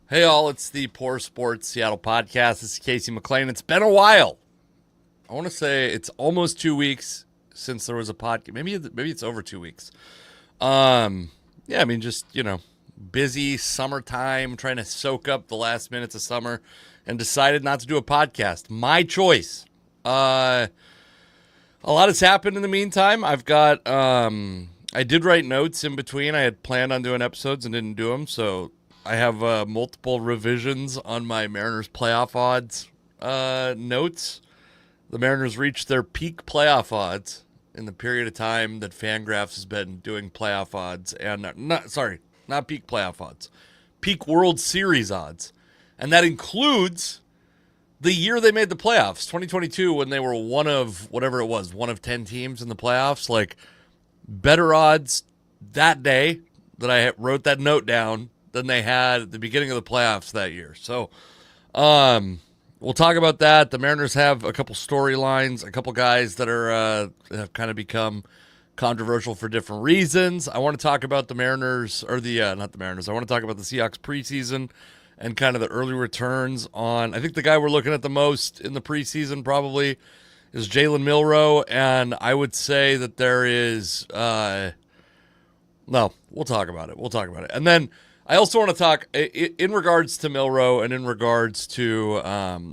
Hey all, it's the Poor Sports Seattle podcast. This is Casey McLean. It's been a while. I want to say it's almost 2 weeks since there was a podcast. Maybe it's over 2 weeks. Yeah, I mean, just busy summertime, trying to soak up the last minutes of summer, and decided not to do a podcast. My choice. A lot has happened in the meantime. I've got I did write notes in between. I had planned on doing episodes and didn't do them, so I have multiple revisions on my Mariners playoff odds notes. The Mariners reached their peak playoff odds in the period of time that Fangraphs has been doing playoff odds, and not peak playoff odds, peak World Series odds, and that includes the year they made the playoffs, 2022, when they were one of 10 teams in the playoffs. Like, better odds that day that I wrote that note down than they had at the beginning of the playoffs that year. So, we'll talk about that. The Mariners have a couple storylines, a couple guys that have kind of become controversial for different reasons. I want to talk about the Mariners, or not the Mariners. I want to talk about the Seahawks preseason and kind of the early returns on. I think the guy we're looking at the most in the preseason probably is Jalen Milroe, and I would say that there is. No, we'll talk about it. And then I also want to talk in regards to Milroe and in regards to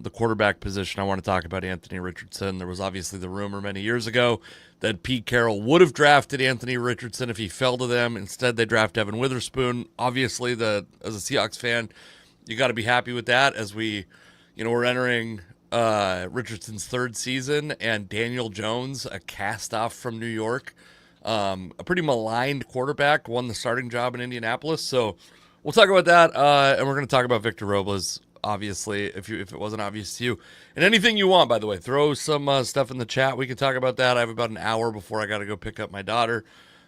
the quarterback position. I want to talk about Anthony Richardson. There was obviously the rumor many years ago that Pete Carroll would have drafted Anthony Richardson if he fell to them. Instead, they draft Evan Witherspoon. Obviously, as a Seahawks fan, you got to be happy with that as we're entering Richardson's third season, and Daniel Jones, a cast-off from New York, a pretty maligned quarterback, won the starting job in Indianapolis. So we'll talk about that, and we're going to talk about Victor Robles, obviously, if it wasn't obvious to you. And anything you want, by the way, throw some stuff in the chat. We can talk about that. I have about an hour before I got to go pick up my daughter.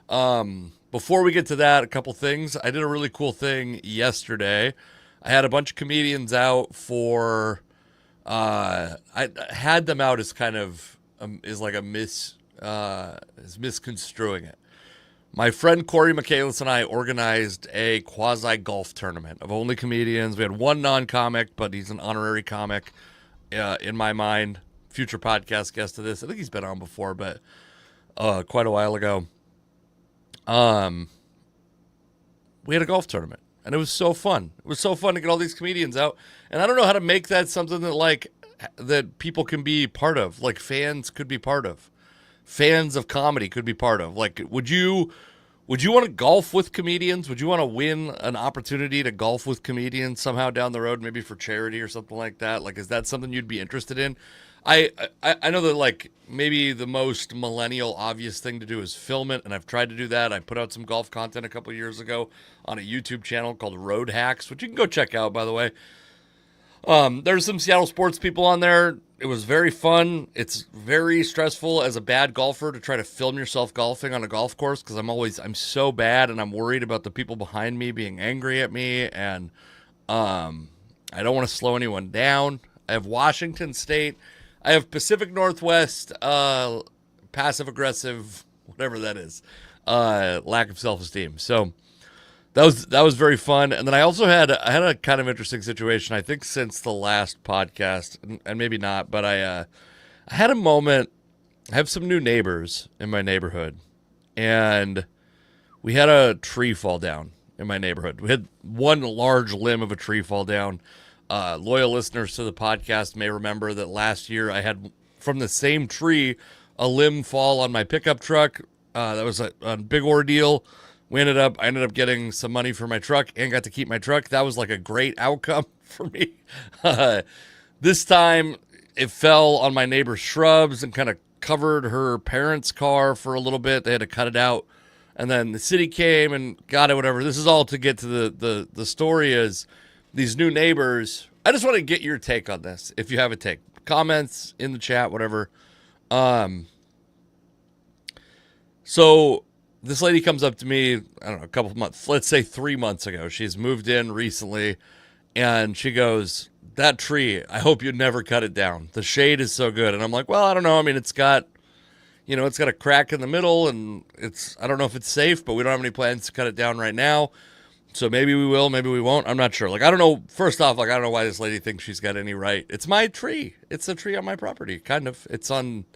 Before we get to that, a couple things. I did a really cool thing yesterday. I had a bunch of comedians out for. I had them out as kind of is misconstruing it. My friend Corey Michaelis and I organized a quasi golf tournament of only comedians. We had one non-comic, but he's an honorary comic in my mind. Future podcast guest of this. I think he's been on before, but quite a while ago. We had a golf tournament. And it was so fun. It was so fun to get all these comedians out. And I don't know how to make that something that people can be part of. Like, fans could be part of. Fans of comedy could be part of. Like, would you want to golf with comedians? Would you want to win an opportunity to golf with comedians somehow down the road, maybe for charity or something like that? Like, is that something you'd be interested in? I know that, like, maybe the most millennial obvious thing to do is film it, and I've tried to do that. I put out some golf content a couple years ago on a YouTube channel called Road Hacks, which you can go check out, by the way. There's some Seattle sports people on there. It was very fun. It's very stressful as a bad golfer to try to film yourself golfing on a golf course, because I'm so bad, and I'm worried about the people behind me being angry at me, and I don't want to slow anyone down. I have Washington State. I have Pacific Northwest, passive aggressive, whatever that is, lack of self-esteem. So that was very fun. And then I also had a kind of interesting situation. I think since the last podcast, and maybe not, but I had a moment. I have some new neighbors in my neighborhood, and we had a tree fall down in my neighborhood. We had one large limb of a tree fall down. Loyal listeners to the podcast may remember that last year I had, from the same tree, a limb fall on my pickup truck. That was a big ordeal. I ended up getting some money for my truck and got to keep my truck. That was like a great outcome for me. This time it fell on my neighbor's shrubs and kind of covered her parents' car for a little bit. They had to cut it out. And then the city came and got it, whatever. This is all to get to the story is, these new neighbors. I just want to get your take on this. If you have a take, comments in the chat, whatever. So this lady comes up to me, I don't know, a couple of months, let's say 3 months ago. She's moved in recently, and she goes, "That tree, I hope you never cut it down. The shade is so good." And I'm like, well, I don't know. I mean, it's got a crack in the middle, and I don't know if it's safe, but we don't have any plans to cut it down right now. So maybe we will, maybe we won't. I'm not sure. Like, I don't know. First off, like, I don't know why this lady thinks she's got any right. It's my tree. It's a tree on my property, kind of. It's kind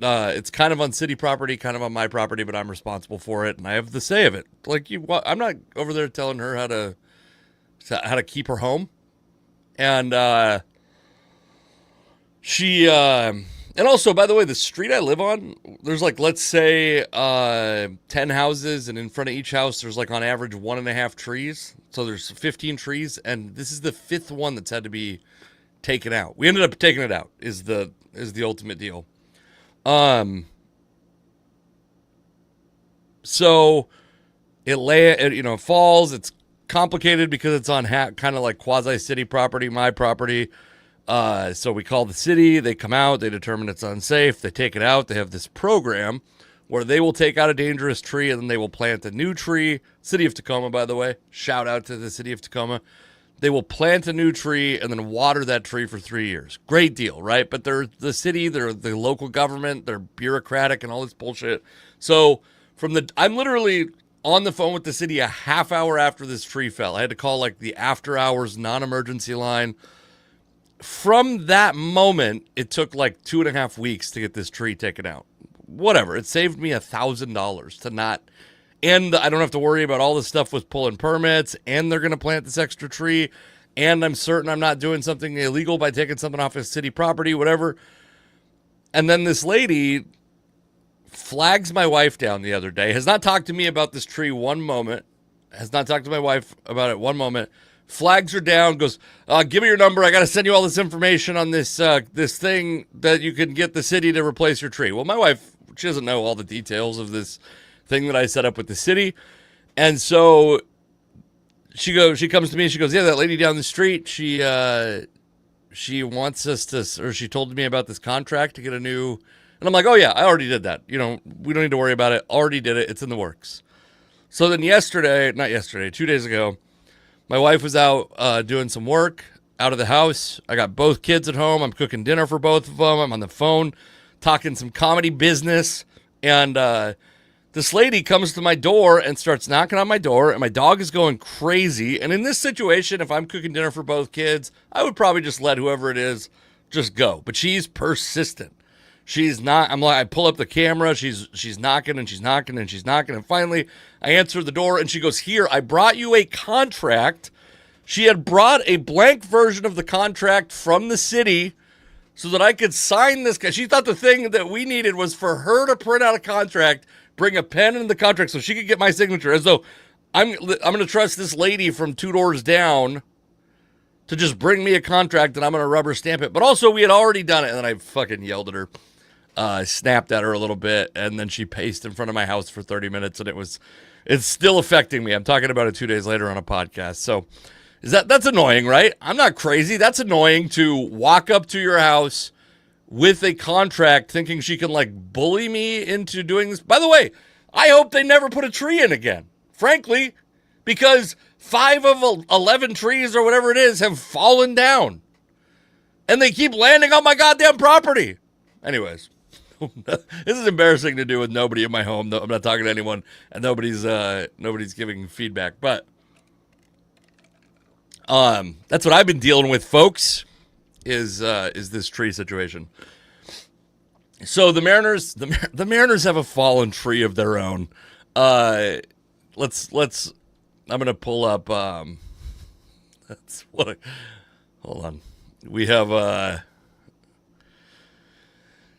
of on city property, kind of on my property, but I'm responsible for it, and I have the say of it. Like, I'm not over there telling her how to keep her home. And and also, by the way, the street I live on, there's like, let's say, 10 houses, and in front of each house, there's like on average 1.5 trees. So there's 15 trees, and this is the 5th one that's had to be taken out. We ended up taking it out, is the ultimate deal. So it falls. It's complicated because it's on kind of like quasi city property, my property. So we call the city, they come out, they determine it's unsafe, they take it out. They have this program where they will take out a dangerous tree and then they will plant a new tree. City of Tacoma, by the way, shout out to the city of Tacoma. They will plant a new tree and then water that tree for 3 years. Great deal, right? But they're the city, they're the local government, they're bureaucratic and all this bullshit. So I'm literally on the phone with the city a half hour after this tree fell. I had to call like the after hours non-emergency line. From that moment, it took like 2.5 weeks to get this tree taken out. Whatever. It saved me $1,000 to not, and I don't have to worry about all this stuff with pulling permits, and they're going to plant this extra tree, and I'm certain I'm not doing something illegal by taking something off of city property, whatever. And then this lady flags my wife down the other day, has not talked to me about this tree one moment, has not talked to my wife about it one moment, flags her down, goes, give me your number. I got to send you all this information on this thing that you can get the city to replace your tree. Well, my wife, she doesn't know all the details of this thing that I set up with the city. And so she comes to me and she goes, yeah, that lady down the street, she wants us to, or she told me about this contract to get a new, and I'm like, oh yeah, I already did that. We don't need to worry about it. Already did it. It's in the works. So then 2 days ago, my wife was out doing some work out of the house. I got both kids at home. I'm cooking dinner for both of them. I'm on the phone talking some comedy business. And this lady comes to my door and starts knocking on my door. And my dog is going crazy. And in this situation, if I'm cooking dinner for both kids, I would probably just let whoever it is just go. But she's persistent. She's not, I pull up the camera. She's knocking and she's knocking and she's knocking. And finally, I answer the door and she goes, here, I brought you a contract. She had brought a blank version of the contract from the city so that I could sign this. She thought the thing that we needed was for her to print out a contract, bring a pen in the contract so she could get my signature, as though I'm going to trust this lady from 2 doors down to just bring me a contract and I'm going to rubber stamp it. But also, we had already done it. And then I fucking yelled at her. Snapped at her a little bit, and then she paced in front of my house for 30 minutes, and it's still affecting me. I'm talking about it 2 days later on a podcast. So that's annoying, right? I'm not crazy. That's annoying to walk up to your house with a contract thinking she can like bully me into doing this. By the way, I hope they never put a tree in again, frankly, because 5 of 11 trees or whatever it is have fallen down, and they keep landing on my goddamn property. Anyways. This is embarrassing to do with nobody in my home. I'm not talking to anyone, and nobody's giving feedback. But that's what I've been dealing with, folks. Is this tree situation? So the Mariners have a fallen tree of their own. Let's. I'm gonna pull up. Hold on. We have.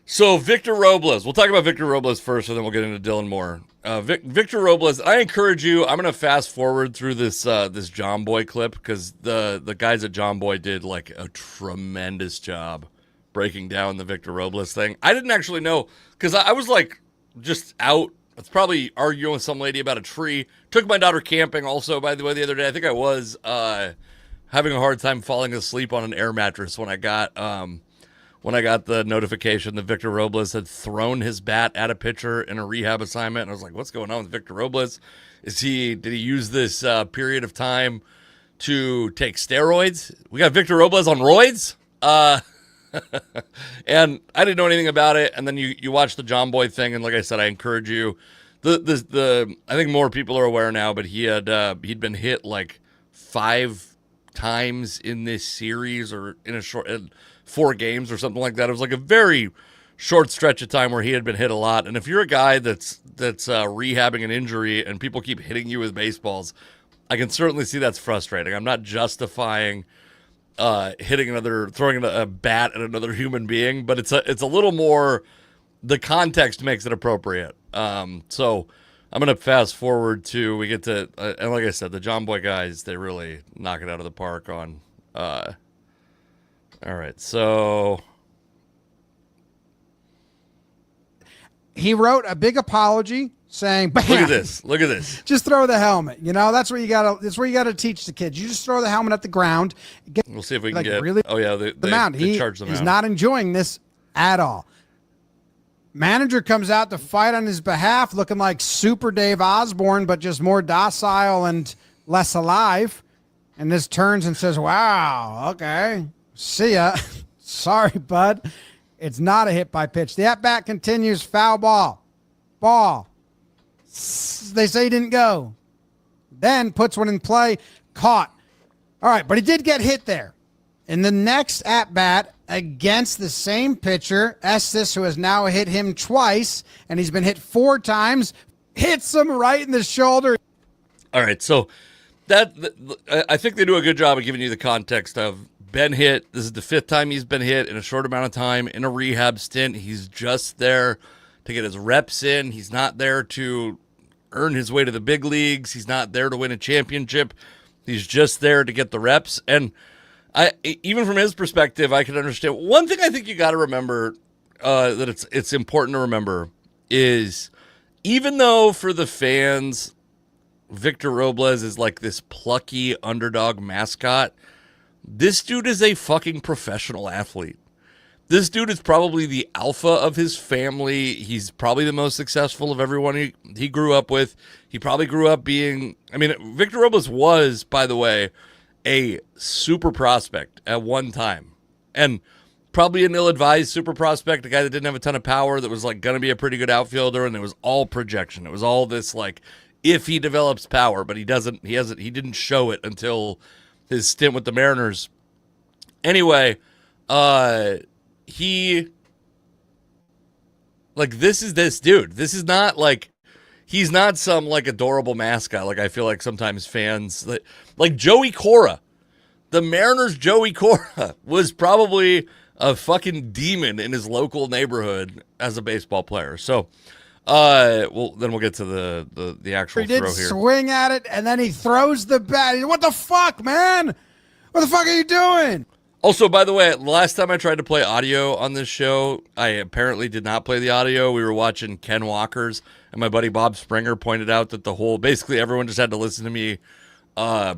So Victor Robles, we'll talk about Victor Robles first, and then we'll get into Dylan Moore. Victor Robles, I encourage you. I'm gonna fast forward through this John Boy clip because the guys at John Boy did like a tremendous job breaking down the Victor Robles thing. I didn't actually know because I was like just out. I was probably arguing with some lady about a tree. Took my daughter camping also, by the way, the other day. I think I was having a hard time falling asleep on an air mattress when I got the notification that Victor Robles had thrown his bat at a pitcher in a rehab assignment. And I was like, what's going on with Victor Robles? Did he use this period of time to take steroids? We got Victor Robles on roids? And I didn't know anything about it. And then you watch the John Boy thing. And like I said, I encourage you. the I think more people are aware now, but he'd been hit like 5 times in this series or in 4 games or something like that. It was like a very short stretch of time where he had been hit a lot. And if you're a guy that's rehabbing an injury and people keep hitting you with baseballs, I can certainly see that's frustrating. I'm not justifying throwing a bat at another human being, but it's a little more. The context makes it appropriate. So I'm gonna fast forward to we get to and like I said, the John Boy guys, they really knock it out of the park on. All right, so he wrote a big apology saying, bam, look at this. Just throw the helmet. That's where you gotta teach the kids. You just throw the helmet at the ground. We'll see if we can get really. Oh yeah, the mound. He's not enjoying this at all. Manager comes out to fight on his behalf, looking like Super Dave Osborne, but just more docile and less alive. And this turns and says, "Wow, okay, see ya. Sorry, bud. It's not a hit by pitch." The at bat continues. Foul ball. They say he didn't go. Then puts one in play. Caught. All right, but he did get hit there. In the next at bat against the same pitcher, Estes, who has now hit him twice, and he's been hit 4 times, hits him right in the shoulder. All right, so I think they do a good job of giving you the context of been hit. This is the 5th time he's been hit in a short amount of time in a rehab stint. He's just there to get his reps in. He's not there to earn his way to the big leagues. He's not there to win a championship. He's just there to get the reps. And even from his perspective, I can understand. One thing I think you got to remember that it's important to remember is even though for the fans, Victor Robles is like this plucky underdog mascot, this dude is a fucking professional athlete. This dude is probably the alpha of his family. He's probably the most successful of everyone he grew up with. He probably grew up being, Victor Robles was, by the way, a super prospect at one time, and probably an ill-advised super prospect, a guy that didn't have a ton of power, that was like going to be a pretty good outfielder, and it was all projection. It was all this like, if he develops power, but he didn't show it until his stint with the Mariners. Anyway, this is this dude. This is not like, he's not some like adorable mascot. Like I feel like sometimes fans like Joey Cora, the Mariners' Joey Cora was probably a fucking demon in his local neighborhood as a baseball player. So, we'll get to the actual throw here. He did swing at it, and then he throws the bat. What the fuck, man? What the fuck are you doing? Also, by the way, last time I tried to play audio on this show, I apparently did not play the audio. We were watching Ken Walker's, and my buddy Bob Springer pointed out that basically everyone just had to listen to me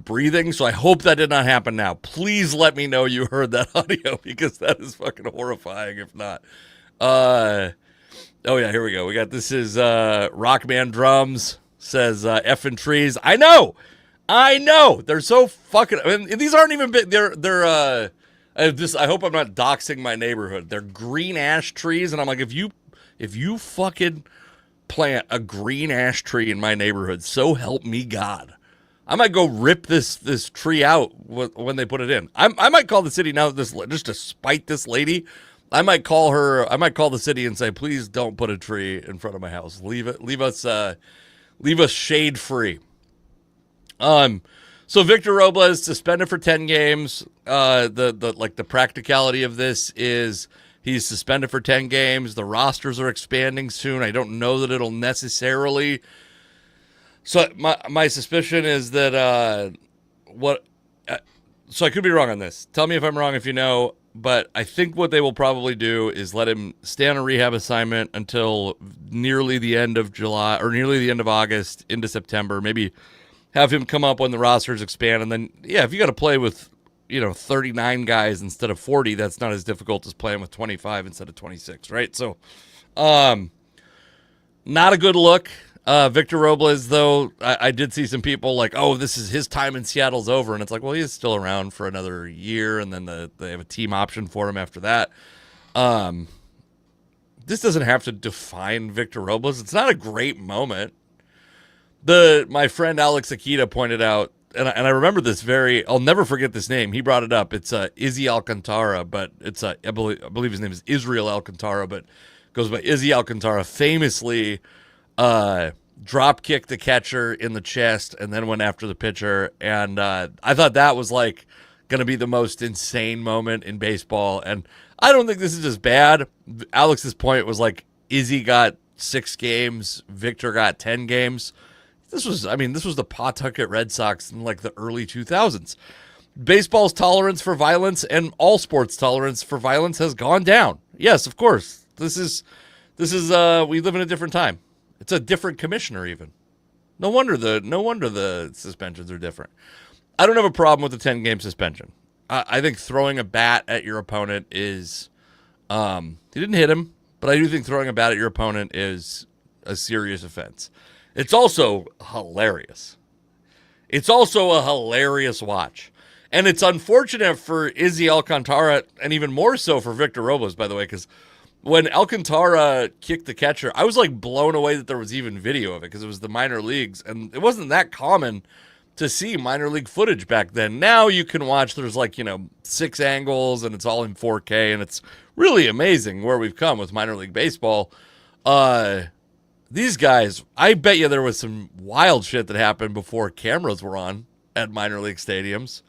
breathing, so I hope that did not happen now. Please let me know you heard that audio, because that is fucking horrifying if not. Oh yeah, here we go. This is Rockman Drums says effing trees. I know. They're so fucking, these aren't even big. They're I hope I'm not doxing my neighborhood. They're green ash trees, and I'm like, if you fucking plant a green ash tree in my neighborhood, so help me God, I might go rip this tree out when they put it in. I might call the city now, just to spite this lady. I might call the city and say, please don't put a tree in front of my house. Leave us shade free. So Victor Robles suspended for 10 games. The practicality of this is he's suspended for 10 games. The rosters are expanding soon. I don't know that it'll necessarily. So my suspicion is that so I could be wrong on this. Tell me if I'm wrong if you know, but I think what they will probably do is let him stay on a rehab assignment until nearly the end of July or nearly the end of August into September, maybe. Have him come up when the rosters expand, and then, if you got to play with, 39 guys instead of 40, that's not as difficult as playing with 25 instead of 26, right? So, not a good look. Victor Robles, though, I did see some people like, oh, this is his time in Seattle's over, and it's like, well, he is still around for another year, and then they have a team option for him after that. This doesn't have to define Victor Robles. It's not a great moment. My friend Alex Akita pointed out, and I remember this I'll never forget this name. He brought it up. It's Izzy Alcantara, but it's I believe his name is Israel Alcantara, but goes by Izzy Alcantara. Famously, drop kicked the catcher in the chest and then went after the pitcher. And I thought that was like going to be the most insane moment in baseball. And I don't think this is as bad. Alex's point was like Izzy got 6 games, Victor got 10 games. This was the Pawtucket Red Sox in like the early 2000s. Baseball's tolerance for violence and all sports tolerance for violence has gone down. Yes, of course. This is we live in a different time. It's a different commissioner even. No wonder the suspensions are different. I don't have a problem with the 10-game suspension. I think throwing a bat at your opponent is he didn't hit him, but I do think throwing a bat at your opponent is a serious offense. It's also hilarious. It's also a hilarious watch. And it's unfortunate for Izzy Alcantara, and even more so for Victor Robles, by the way, because when Alcantara kicked the catcher, I was like blown away that there was even video of it because it was the minor leagues, and it wasn't that common to see minor league footage back then. Now you can watch, there's 6 angles, and it's all in 4K, and it's really amazing where we've come with minor league baseball. These guys, I bet you there was some wild shit that happened before cameras were on at minor league stadiums.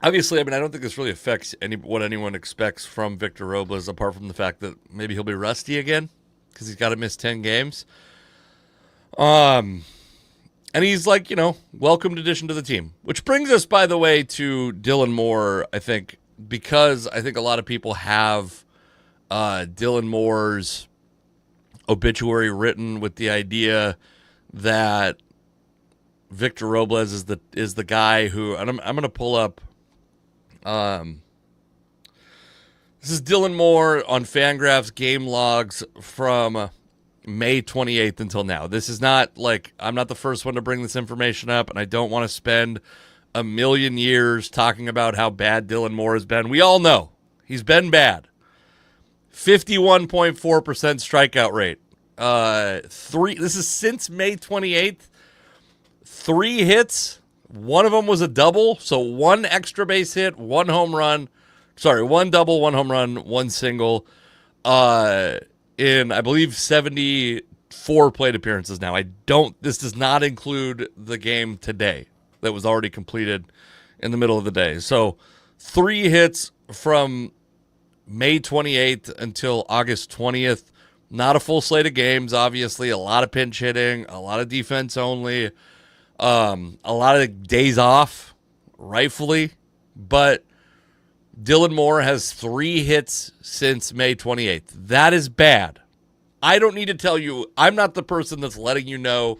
Obviously, I don't think this really affects what anyone expects from Victor Robles, apart from the fact that maybe he'll be rusty again because he's got to miss 10 games. And he's welcomed addition to the team, which brings us, by the way, to Dylan Moore, I think, because I think a lot of people have Dylan Moore's obituary written with the idea that Victor Robles is the guy who, and I'm going to pull up. This is Dylan Moore on Fangraphs game logs from May 28th until now. This is not I'm not the first one to bring this information up, and I don't want to spend a million years talking about how bad Dylan Moore has been. We all know he's been bad. 51.4% strikeout rate. This is since May 28th. 3 hits. One of them was a double, so 1 extra base hit, 1 home run. Sorry, 1 double, 1 home run, 1 single. In I believe 74 plate appearances now. This does not include the game today that was already completed in the middle of the day. So 3 hits from May 28th until August 20th. Not a full slate of games, obviously. A lot of pinch hitting, a lot of defense only, a lot of days off, rightfully. But Dylan Moore has 3 hits since May 28th. That is bad. I don't need to tell you. I'm not the person that's letting you know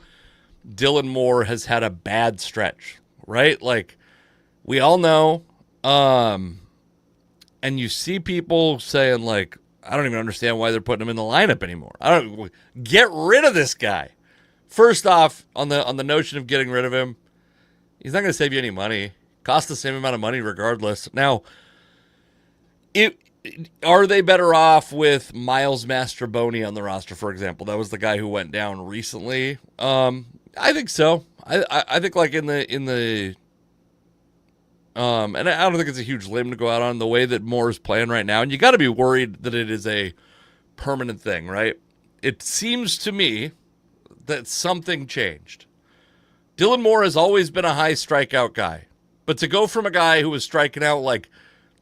Dylan Moore has had a bad stretch, right? We all know. And you see people saying, I don't even understand why they're putting him in the lineup anymore. Get rid of this guy. First off, on the notion of getting rid of him, he's not going to save you any money. Cost the same amount of money regardless. Now, are they better off with Miles Mastroboni on the roster, for example? That was the guy who went down recently. I think so. I think in the and I don't think it's a huge limb to go out on the way that Moore's playing right now. And you got to be worried that it is a permanent thing, right? It seems to me that something changed. Dylan Moore has always been a high strikeout guy. But to go from a guy who was striking out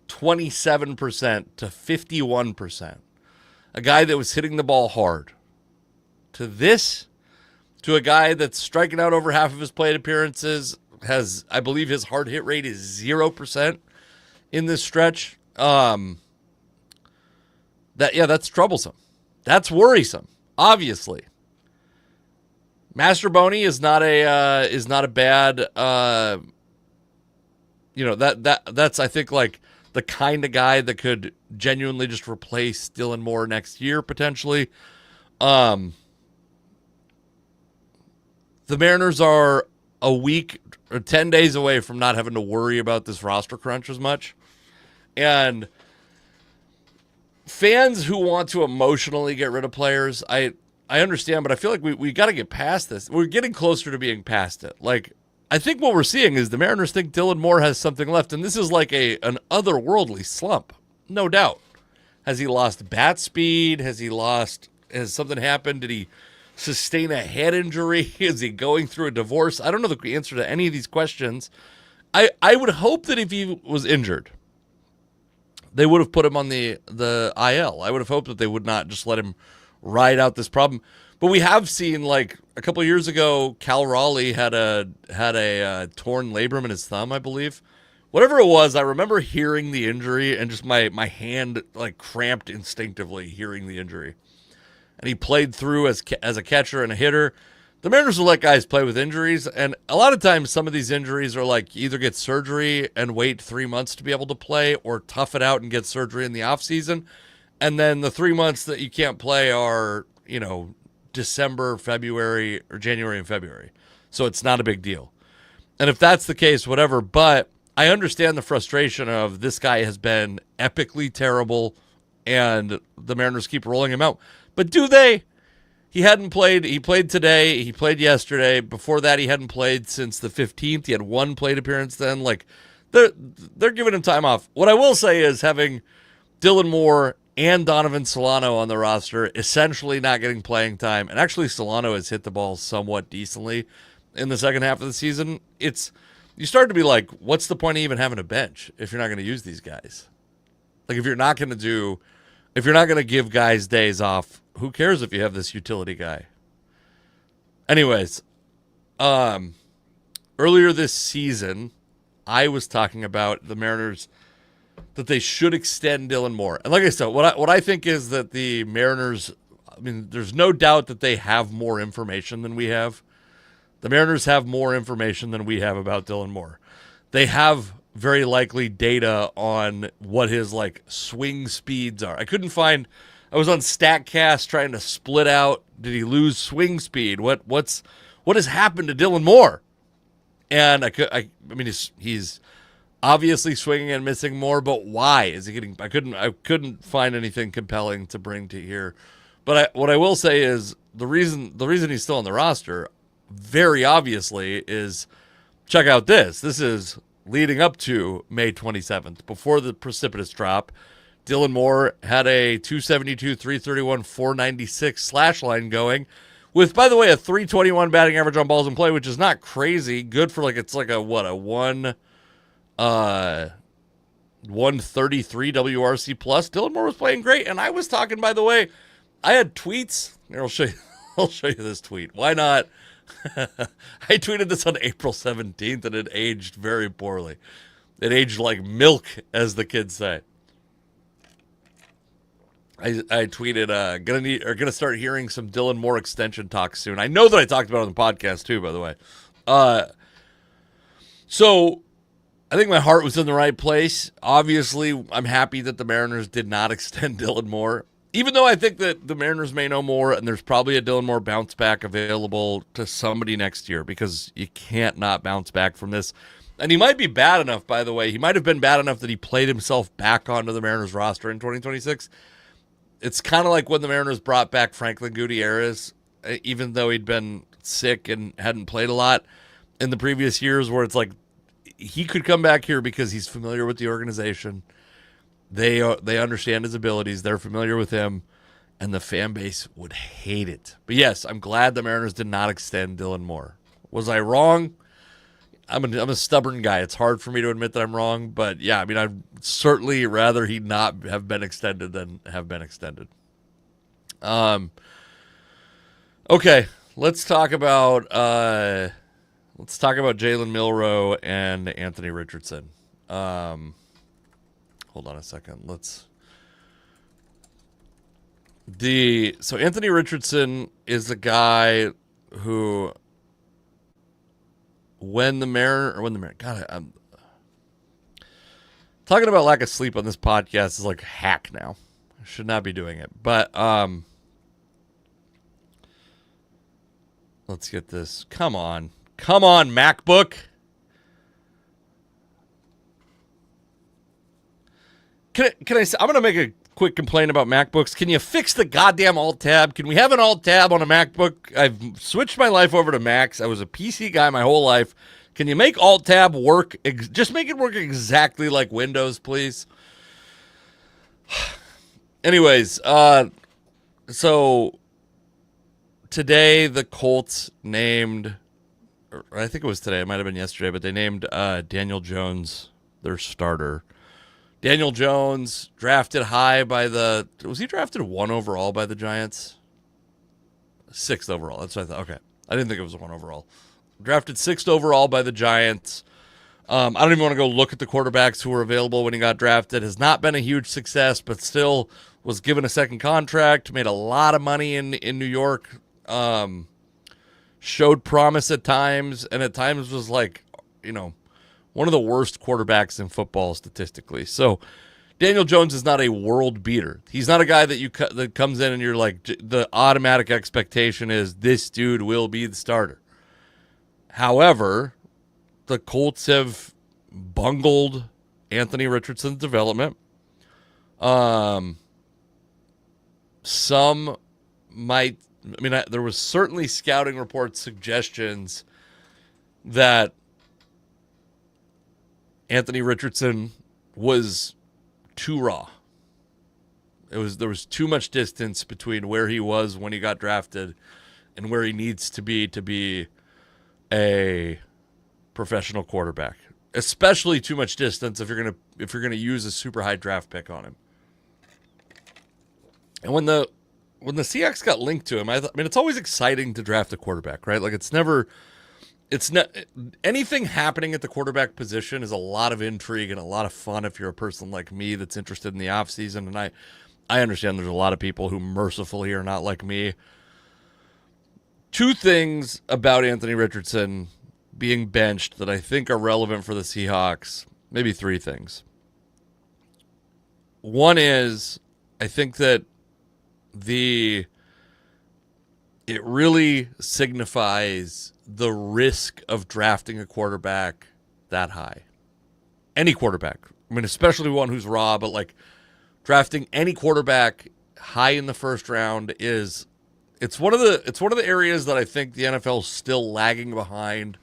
27% to 51%, a guy that was hitting the ball hard, to a guy that's striking out over half of his plate appearances, I believe his hard hit rate is 0% in this stretch. That's troublesome. That's worrisome. Obviously, Mastroboni is not a bad. That's I think the kind of guy that could genuinely just replace Dylan Moore next year potentially. The Mariners are a week or 10 days away from not having to worry about this roster crunch as much. And fans who want to emotionally get rid of players, I understand, but I feel like we got to get past this. We're getting closer to being past it. Like, I think what we're seeing is the Mariners think Dylan Moore has something left, and this is like an otherworldly slump, no doubt. Has he lost bat speed? Has something happened? Did he sustain a head injury? Is he going through a divorce? I don't know the answer to any of these questions. I would hope that if he was injured, they would have put him on the IL. I would have hoped that they would not just let him ride out this problem. But we have seen, like, a couple of years ago, Cal Raleigh had a torn labrum in his thumb, I believe. Whatever it was, I remember hearing the injury and just my hand, like, cramped instinctively hearing the injury. And he played through as a catcher and a hitter. The Mariners will let guys play with injuries, and a lot of times some of these injuries are like either get surgery and wait 3 months to be able to play, or tough it out and get surgery in the offseason. And then the 3 months that you can't play are, December, February, or January and February. So it's not a big deal. And if that's the case, whatever. But I understand the frustration of this guy has been epically terrible, and the Mariners keep rolling him out. But do they? He hadn't played. He played today. He played yesterday. Before that, he hadn't played since the 15th. He had one plate appearance then. Like, they're giving him time off. What I will say is having Dylan Moore and Donovan Solano on the roster, essentially not getting playing time. And actually, Solano has hit the ball somewhat decently in the second half of the season. You start to be like, what's the point of even having a bench if you're not going to use these guys? Like, if you're not going to give guys days off, who cares if you have this utility guy? Anyways, earlier this season, I was talking about the Mariners, that they should extend Dylan Moore. And like I said, what I think is that the Mariners, there's no doubt that they have more information than we have. The Mariners have more information than we have about Dylan Moore. They have very likely data on what his, like, swing speeds are. I was on StatCast trying to split out, did he lose swing speed? What has happened to Dylan Moore? And he's obviously swinging and missing more, but why is he getting? I couldn't find anything compelling to bring to here. But what I will say is the reason he's still on the roster, very obviously, is check out this. This is leading up to May 27th, before the precipitous drop. Dylan Moore had a 272, 331, 496 slash line going with, by the way, a 321 batting average on balls in play, which is not crazy. Good for, it's like a 133 WRC plus. Dylan Moore was playing great. And I was talking, by the way, I had tweets. Here, I'll show you this tweet. Why not? I tweeted this on April 17th, and it aged very poorly. It aged like milk, as the kids say. I tweeted, gonna start hearing some Dylan Moore extension talk soon. I know that I talked about it on the podcast too, by the way. So I think my heart was in the right place. Obviously, I'm happy that the Mariners did not extend Dylan Moore, even though I think that the Mariners may know more, and there's probably a Dylan Moore bounce back available to somebody next year, because you can't not bounce back from this. And he might be bad enough, by the way. He might have been bad enough that he played himself back onto the Mariners roster in 2026. It's kind of like when the Mariners brought back Franklin Gutierrez, even though he'd been sick and hadn't played a lot in the previous years, where it's like he could come back here because he's familiar with the organization. They understand his abilities. They're familiar with him, and the fan base would hate it. But yes, I'm glad the Mariners did not extend Dylan Moore. Was I wrong? I'm a stubborn guy. It's hard for me to admit that I'm wrong, but yeah, I'd certainly rather he not have been extended than have been extended. Okay, let's talk about Jalen Milroe and Anthony Richardson. Hold on a second. So Anthony Richardson is the guy who, God, I'm talking about lack of sleep on this podcast is like hack now. I should not be doing it. But let's get this. Come on, MacBook. Can I say, I'm going to make a quick complaint about MacBooks. Can you fix the goddamn Alt Tab? Can we have an Alt Tab on a MacBook? I've switched my life over to Macs. I was a PC guy my whole life. Can you make Alt Tab work? Just make it work exactly like Windows, please. Anyways, so today the Colts named, or I think it was today, it might have been yesterday, but they named Daniel Jones their starter. Daniel Jones, drafted high by was he drafted 1 overall by the Giants? 6th overall. That's what I thought. Okay. I didn't think it was 1 overall. Drafted 6th overall by the Giants. I don't even want to go look at the quarterbacks who were available when he got drafted. Has not been a huge success, but still was given a second contract, made a lot of money in New York, showed promise at times, and at times was like, one of the worst quarterbacks in football statistically. So Daniel Jones is not a world beater. He's not a guy that comes in and you're like, the automatic expectation is this dude will be the starter. However, the Colts have bungled Anthony Richardson's development. Some might, there was certainly scouting reports, suggestions that Anthony Richardson was too raw. There was too much distance between where he was when he got drafted and where he needs to be a professional quarterback. Especially too much distance if you're gonna use a super high draft pick on him. And when the Seahawks got linked to him, it's always exciting to draft a quarterback, right? Like it's not anything happening at the quarterback position is a lot of intrigue and a lot of fun if you're a person like me that's interested in the offseason. And I understand there's a lot of people who mercifully are not like me. 2 things about Anthony Richardson being benched that I think are relevant for the Seahawks. Maybe 3 things. One is, I think that it really signifies the risk of drafting a quarterback that high. Any quarterback. Especially one who's raw, but like drafting any quarterback high in the first round it's one of the areas that I think the NFL is still lagging behind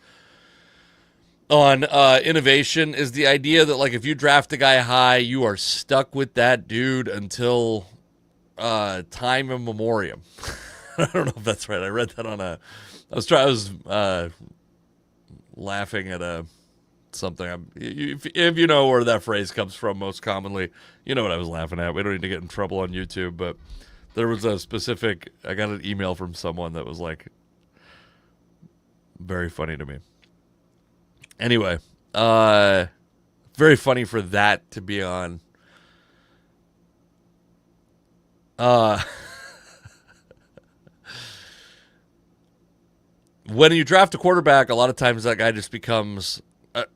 on innovation, is the idea that like if you draft a guy high, you are stuck with that dude until time immemorial. I don't know if that's right. I read that on I was laughing at something. If you know where that phrase comes from most commonly, you know what I was laughing at. We don't need to get in trouble on YouTube, but there was a specific, I got an email from someone that was like very funny to me. Anyway, very funny for that to be on. When you draft a quarterback, a lot of times that guy just becomes...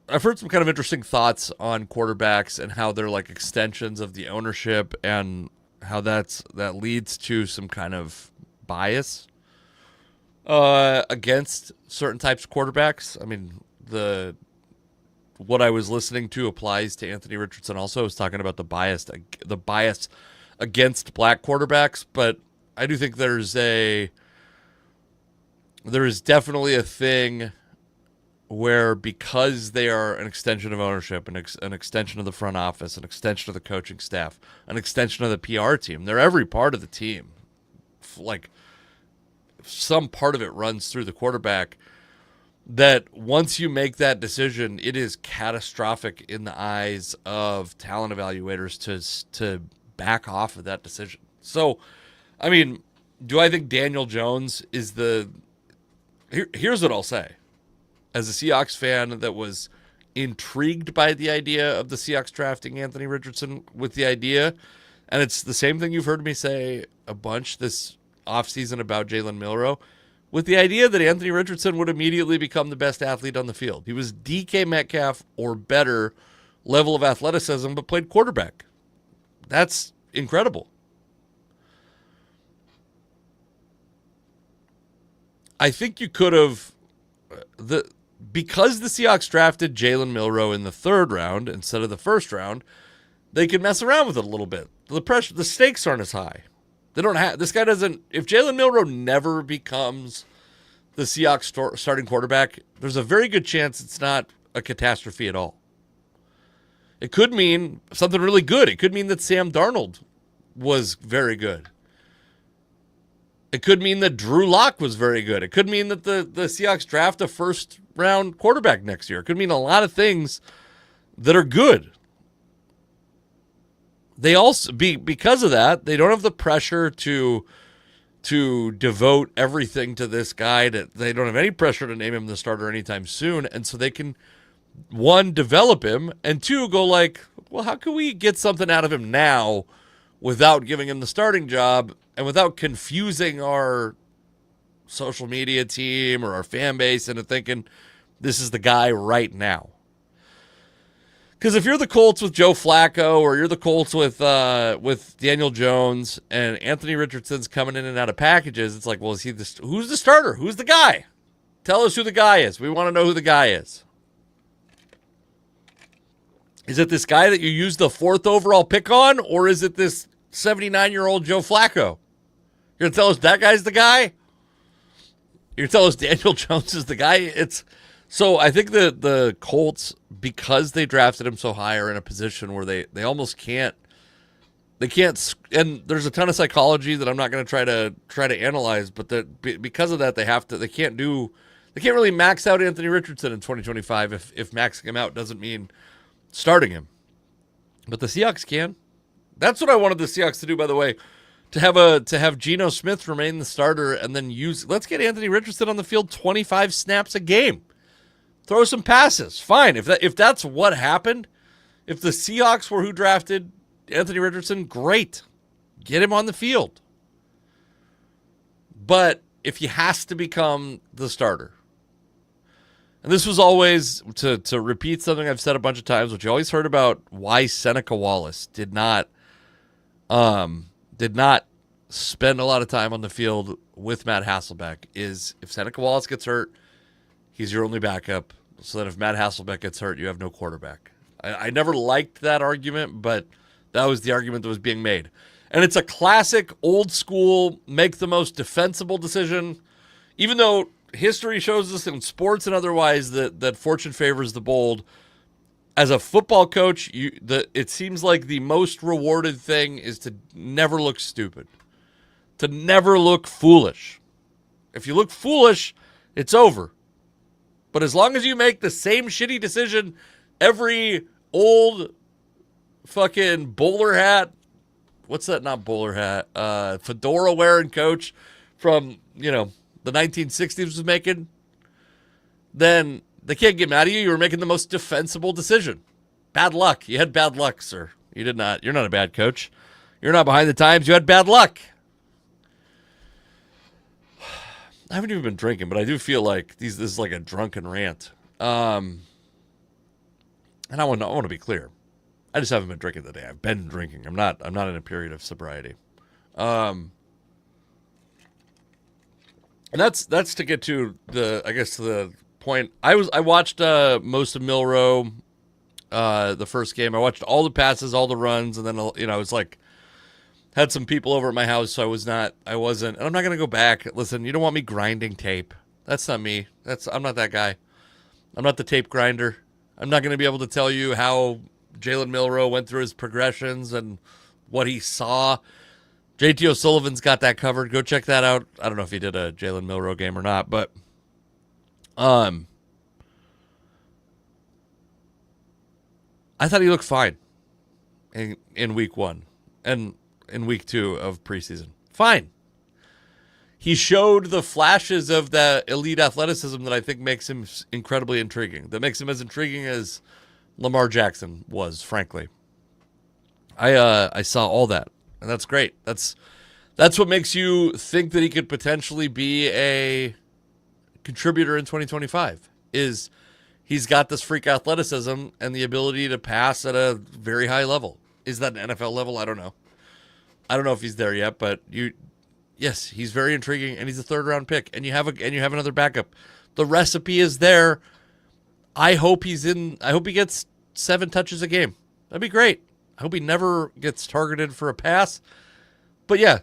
I've heard some kind of interesting thoughts on quarterbacks and how they're like extensions of the ownership and how that leads to some kind of bias against certain types of quarterbacks. What I was listening to applies to Anthony Richardson also. I was talking about the bias against black quarterbacks, but I do think there is definitely a thing where, because they are an extension of ownership, an extension of the front office, an extension of the coaching staff, an extension of the PR team, they're every part of the team. Like, some part of it runs through the quarterback, that once you make that decision, it is catastrophic in the eyes of talent evaluators to back off of that decision. So, do I think Daniel Jones is here's what I'll say. As a Seahawks fan that was intrigued by the idea of the Seahawks drafting Anthony Richardson with the idea, and it's the same thing you've heard me say a bunch this offseason about Jalen Milroe, with the idea that Anthony Richardson would immediately become the best athlete on the field. He was DK Metcalf or better level of athleticism, but played quarterback. That's incredible. I think you could have... Because the Seahawks drafted Jalen Milroe in the 3rd round instead of the 1st round, they could mess around with it a little bit. the stakes aren't as high. They don't have this guy doesn't. If Jalen Milroe never becomes the Seahawks starting quarterback, there's a very good chance it's not a catastrophe at all. It could mean something really good. It could mean that Sam Darnold was very good. It could mean that Drew Lock was very good. It could mean that the Seahawks draft a first-round quarterback next year. It could mean a lot of things that are good. They also, because of that, they don't have the pressure to devote everything to this guy. They don't have any pressure to name him the starter anytime soon. And so they can, one, develop him, and two, go like, well, how can we get something out of him now without giving him the starting job and without confusing our social media team or our fan base into thinking this is the guy right now? Because if you're the Colts with Joe Flacco, or you're the Colts with Daniel Jones and Anthony Richardson's coming in and out of packages, it's like, well, is he who's the starter? Who's the guy? Tell us who the guy is. We want to know who the guy is. Is it this guy that you used the 4th overall pick on, or is it this 79-year-old Joe Flacco? You're going to tell us that guy's the guy? You're going to tell us Daniel Jones is the guy? So I think the Colts, because they drafted him so high, are in a position where they almost can't. They can't, and there's a ton of psychology that I'm not going to try to analyze, but because of that, they can't really max out Anthony Richardson in 2025 if maxing him out doesn't mean starting him. But the Seahawks can. That's what I wanted the Seahawks to do, by the way, to have Geno Smith remain the starter and then let's get Anthony Richardson on the field 25 snaps a game. Throw some passes. Fine. If that's what happened, if the Seahawks were who drafted Anthony Richardson, great. Get him on the field. But if he has to become the starter, and this was always, to repeat something I've said a bunch of times, which you always heard about why Seneca Wallace did not spend a lot of time on the field with Matt Hasselbeck, is if Seneca Wallace gets hurt, he's your only backup. So that if Matt Hasselbeck gets hurt, you have no quarterback. I never liked that argument, but that was the argument that was being made. And it's a classic, old school, make the most defensible decision. Even though history shows us in sports and otherwise that fortune favors the bold, as a football coach, it seems like the most rewarded thing is to never look stupid, to never look foolish. If you look foolish, it's over. But as long as you make the same shitty decision every old fucking bowler hat, what's that, not bowler hat, fedora wearing coach from, the 1960s was making, then they can't get mad at you. You were making the most defensible decision. Bad luck. You had bad luck, sir. You did not. You're not a bad coach. You're not behind the times. You had bad luck. I haven't even been drinking, but I do feel like this is like a drunken rant. And I want to be clear. I just haven't been drinking today. I've been drinking. I'm not in a period of sobriety. And that's to get to the point. I watched most of Milroe the first game. I watched all the passes, all the runs, and then I was like, had some people over at my house, so I wasn't, and I'm not going to go back. Listen, you don't want me grinding tape. That's not me. I'm not that guy. I'm not the tape grinder. I'm not going to be able to tell you how Jalen Milroe went through his progressions and what he saw. JT O'Sullivan's got that covered. Go check that out. I don't know if he did a Jalen Milroe game or not, but I thought he looked fine in week 1 and in week 2 of preseason. Fine. He showed the flashes of that elite athleticism that I think makes him incredibly intriguing. That makes him as intriguing as Lamar Jackson was, frankly. I saw all that, and that's great. That's what makes you think that he could potentially be a contributor in 2025, is he's got this freak athleticism and the ability to pass at a very high level. Is that an NFL level? I don't know. I don't know if he's there yet, but yes, he's very intriguing, and he's a 3rd-round pick, and you have another backup. The recipe is there. I hope he gets 7 touches a game. That'd be great. I hope he never gets targeted for a pass. But yeah,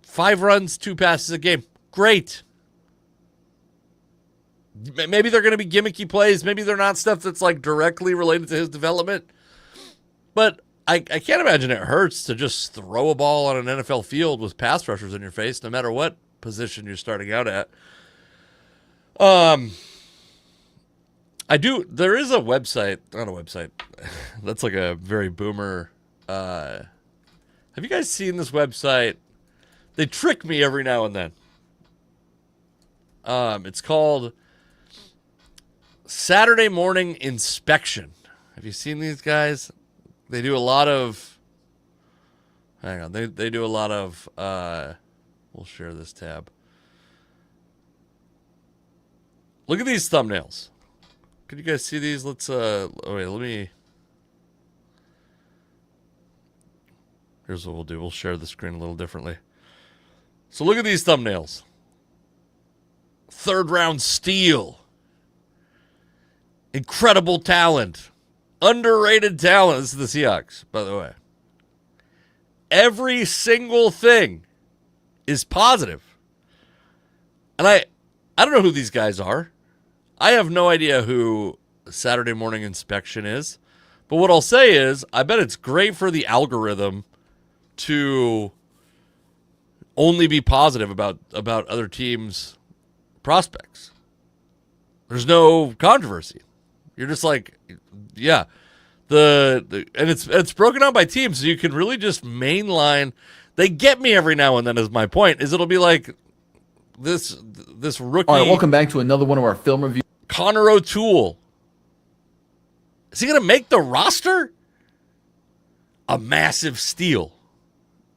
5 runs, 2 passes a game. Great. Maybe they're going to be gimmicky plays. Maybe they're not stuff that's like directly related to his development. But I can't imagine it hurts to just throw a ball on an NFL field with pass rushers in your face, no matter what position you're starting out at. There is a website, not a website. That's like a very boomer. Have you guys seen this website? They trick me every now and then. It's called Saturday Morning Inspection. Have you seen these guys? They do a lot of, hang on, they do a lot of, we'll share this tab. Look at these thumbnails. Can you guys see these? Let's, here's what we'll do. We'll share the screen a little differently. So look at these thumbnails. 3rd round steal. Incredible talent. Underrated talent. This is the Seahawks, by the way. Every single thing is positive. And I don't know who these guys are. I have no idea who Saturday Morning Inspection is. But what I'll say is, I bet it's great for the algorithm to only be positive about other teams' prospects. There's no controversy. You're just like, yeah. And it's broken out by teams, so you can really just mainline. They get me every now and then, is my point, is it'll be like this rookie. All right, welcome back to another one of our film reviews. Connor O'Toole. Is he going to make the roster? A massive steal.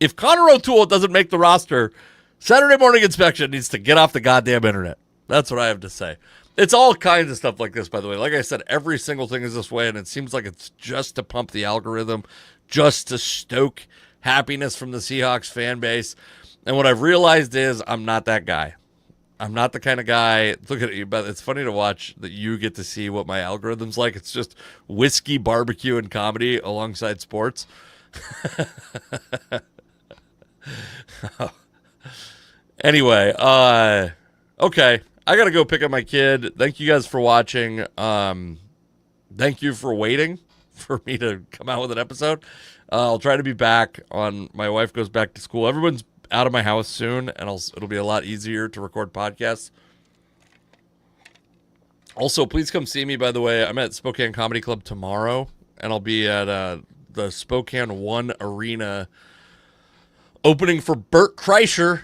If Connor O'Toole doesn't make the roster, Saturday Morning Inspection needs to get off the goddamn internet. That's what I have to say. It's all kinds of stuff like this, by the way. Like I said, every single thing is this way, and it seems like it's just to pump the algorithm, just to stoke happiness from the Seahawks fan base. And what I've realized is I'm not that guy. I'm not the kind of guy. Look at you, but it's funny to watch that you get to see what my algorithm's like. It's just whiskey, barbecue, and comedy alongside sports. Anyway, okay. I got to go pick up my kid. Thank you guys for watching. Thank you for waiting for me to come out with an episode. I'll try to be back on my wife goes back to school. Everyone's out of my house soon, and it'll be a lot easier to record podcasts. Also, please come see me, by the way. I'm at Spokane Comedy Club tomorrow, and I'll be at the Spokane One Arena opening for Bert Kreischer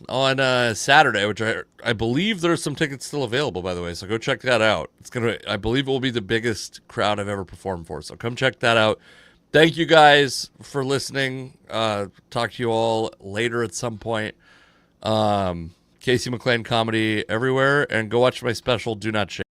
on Saturday, which I believe there's some tickets still available, by the way, so go check that out. I believe it will be the biggest crowd I've ever performed for, so come check that out. Thank you guys for listening. Talk to you all later at some point. Casey McLean Comedy everywhere, and go watch my special, Do Not Shave.